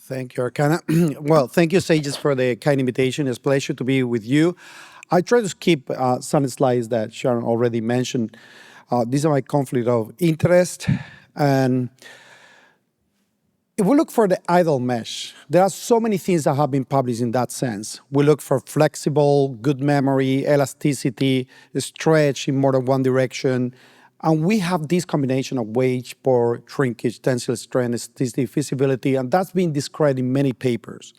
Thank you, Arcana. Well, thank you, Sages, for the kind invitation. It's a pleasure to be with you. I try to skip some slides that Sharon already mentioned. These are my conflict of interest. And if we look for the idle mesh, there are so many things that have been published in that sense. We look for flexible, good memory, elasticity, stretch in more than one direction. And we have this combination of weight, pore, shrinkage, tensile strength, elasticity, feasibility, and that's been described in many papers.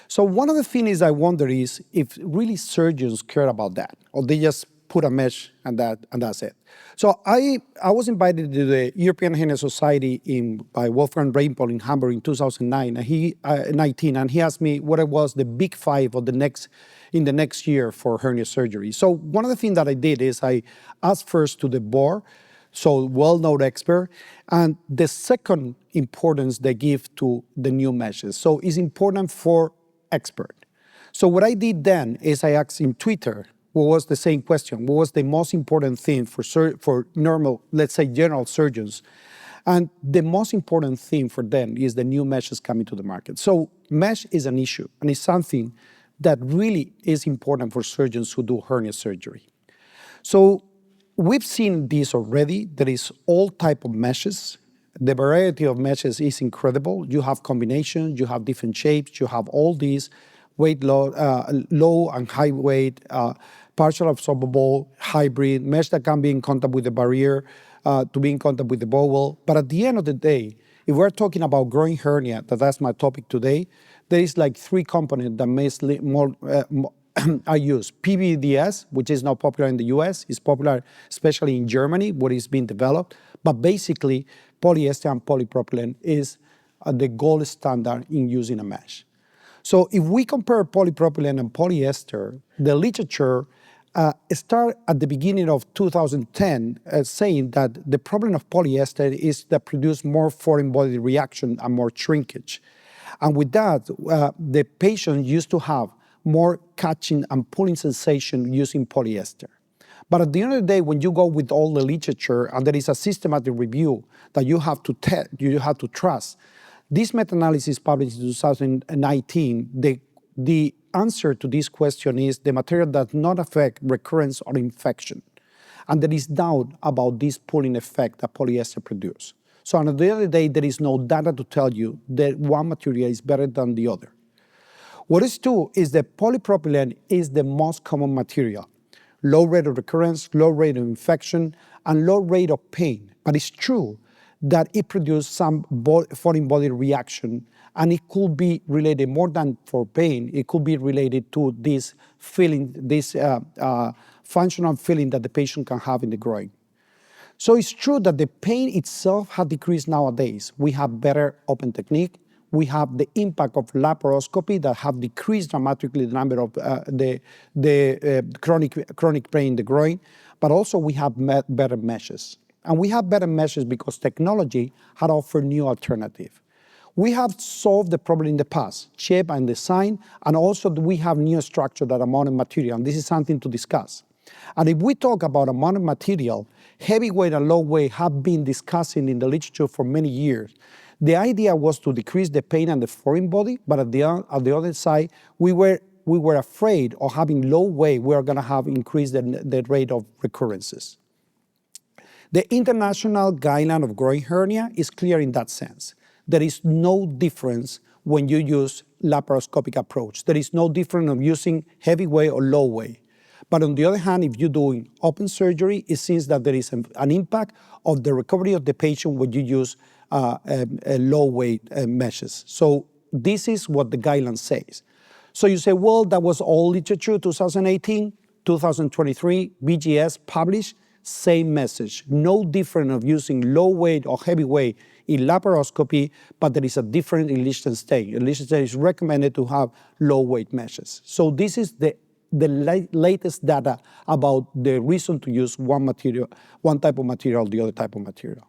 So one of the things I wonder is if really surgeons care about that, or they just put a mesh and that's it. So I was invited to the European Hernia Society by Wolfgang Reinpold in Hamburg in 2009, and 19, and he asked me what it was the big five of in the next year for hernia surgery. So one of the things that I did is I asked first to the board, so well-known expert, and the second importance they give to the new meshes. So it's important for expert. So what I did then is I asked in Twitter, what was the same question? What was the most important thing for normal, let's say general surgeons? And the most important thing for them is the new meshes coming to the market. So mesh is an issue, and it's something that really is important for surgeons who do hernia surgery. So we've seen this already. There is all type of meshes. The variety of meshes is incredible. You have combinations, you have different shapes, you have all these low and high weight, partial absorbable, hybrid, mesh that can be in contact with the barrier, to be in contact with the bowel. But at the end of the day, if we're talking about groin hernia, that's my topic today, there is like three components that mostly are used. PVDS, which is now popular in the US, is popular especially in Germany, where it's being developed. But basically, polyester and polypropylene is the gold standard in using a mesh. So if we compare polypropylene and polyester, the literature start at the beginning of 2010 saying that the problem of polyester is that produce more foreign body reaction and more shrinkage. And with that, the patient used to have more catching and pulling sensation using polyester. But at the end of the day, when you go with all the literature and there is a systematic review that you have to trust, this meta-analysis published in 2019, the answer to this question is the material does not affect recurrence or infection. And there is doubt about this pulling effect that polyester produces. So at the end of the day, there is no data to tell you that one material is better than the other. What is true is that polypropylene is the most common material. Low rate of recurrence, low rate of infection, and low rate of pain. But it's true that it produces some foreign body reaction, and it could be related more than for pain, it could be related to this feeling, this functional feeling that the patient can have in the groin. So it's true that the pain itself has decreased nowadays. We have better open technique. We have the impact of laparoscopy that have decreased dramatically the number of chronic pain in the groin, but also we have better meshes. And we have better meshes because technology had offered new alternative. We have solved the problem in the past, shape and design, and also we have new structure that amount of material, and this is something to discuss. And if we talk about amount of material, heavyweight and low weight have been discussing in the literature for many years. The idea was to decrease the pain and the foreign body, but at the other side, we were afraid of having low weight, we are going to have increased the rate of recurrences. The international guideline of groin hernia is clear in that sense. There is no difference when you use laparoscopic approach. There is no difference of using heavy weight or low weight. But on the other hand, if you're doing open surgery, it seems that there is an impact of the recovery of the patient when you use low weight meshes. So this is what the guideline says. So you say, well, that was all literature, 2018, 2023, BGS published, same message. No difference of using low weight or heavy weight in laparoscopy, but there is a difference in Liechtenstein. In Liechtenstein, it's recommended to have low weight meshes. So this is the latest data about the reason to use one type of material, the other type of material.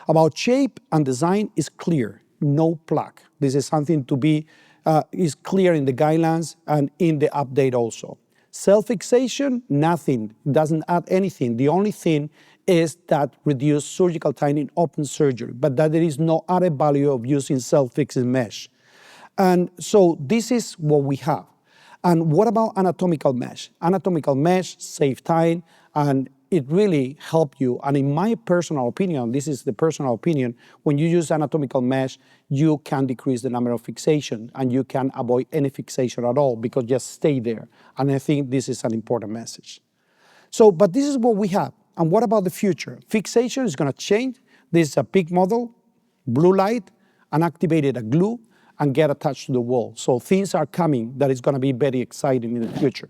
About shape and design is clear, no plaque. This is something to be is clear in the guidelines and in the update also. Self-fixation, nothing, doesn't add anything. The only thing is that reduce surgical time in open surgery, but that there is no added value of using self-fixing mesh. And so this is what we have. And what about anatomical mesh? Anatomical mesh save time, and it really helps you. And in my personal opinion, this is the personal opinion, when you use anatomical mesh, you can decrease the number of fixation, and you can avoid any fixation at all because just stay there. And I think this is an important message. So, but this is what we have. And what about the future? Fixation is going to change. This is a big model, blue light, and activated a glue, and get attached to the wall. So things are coming that is going to be very exciting in the future.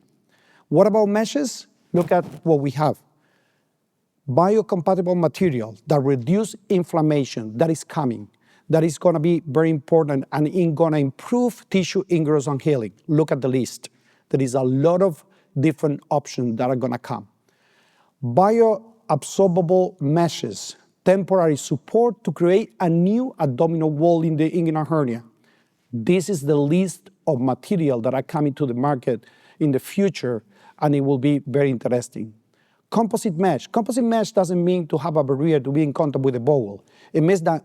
What about meshes? Look at what we have. Biocompatible material that reduce inflammation, that is coming. That is going to be very important and going to improve tissue ingrowth and healing. Look at the list. There is a lot of different options that are going to come. Bioabsorbable meshes, temporary support to create a new abdominal wall in the inguinal hernia. This is the list of material that are coming to the market in the future, and it will be very interesting. Composite mesh. Composite mesh doesn't mean to have a barrier to be in contact with the bowel. It means that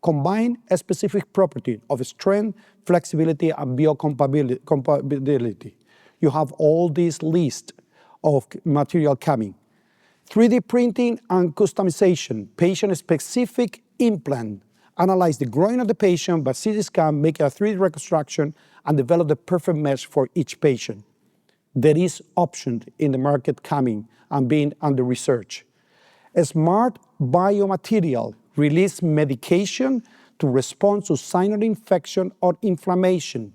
combine a specific property of strength, flexibility, and biocompatibility. You have all this list of material coming. 3D printing and customization, patient-specific implant. Analyze the groin of the patient by CT scan, make a 3D reconstruction, and develop the perfect mesh for each patient. There is options in the market coming and being under research. A smart biomaterial release medication to respond to sinus infection or inflammation.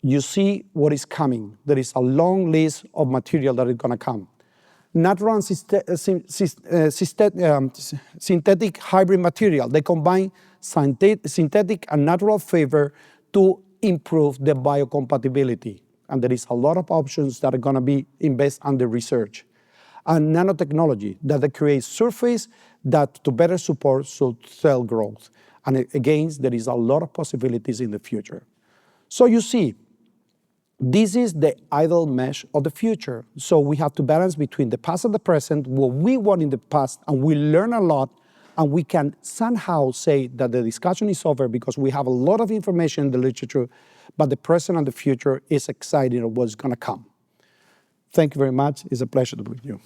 You see what is coming. There is a long list of material that is going to come. Natural and synthetic hybrid material. They combine synthetic and natural flavor to improve the biocompatibility. And there is a lot of options that are going to be invested under research. And nanotechnology that creates surface that to better support cell growth. And again, there is a lot of possibilities in the future. So you see, this is the ideal mesh of the future. So we have to balance between the past and the present, what we want in the past, and we learn a lot, and we can somehow say that the discussion is over because we have a lot of information in the literature, but the present and the future is exciting of what's going to come. Thank you very much. It's a pleasure to be with you.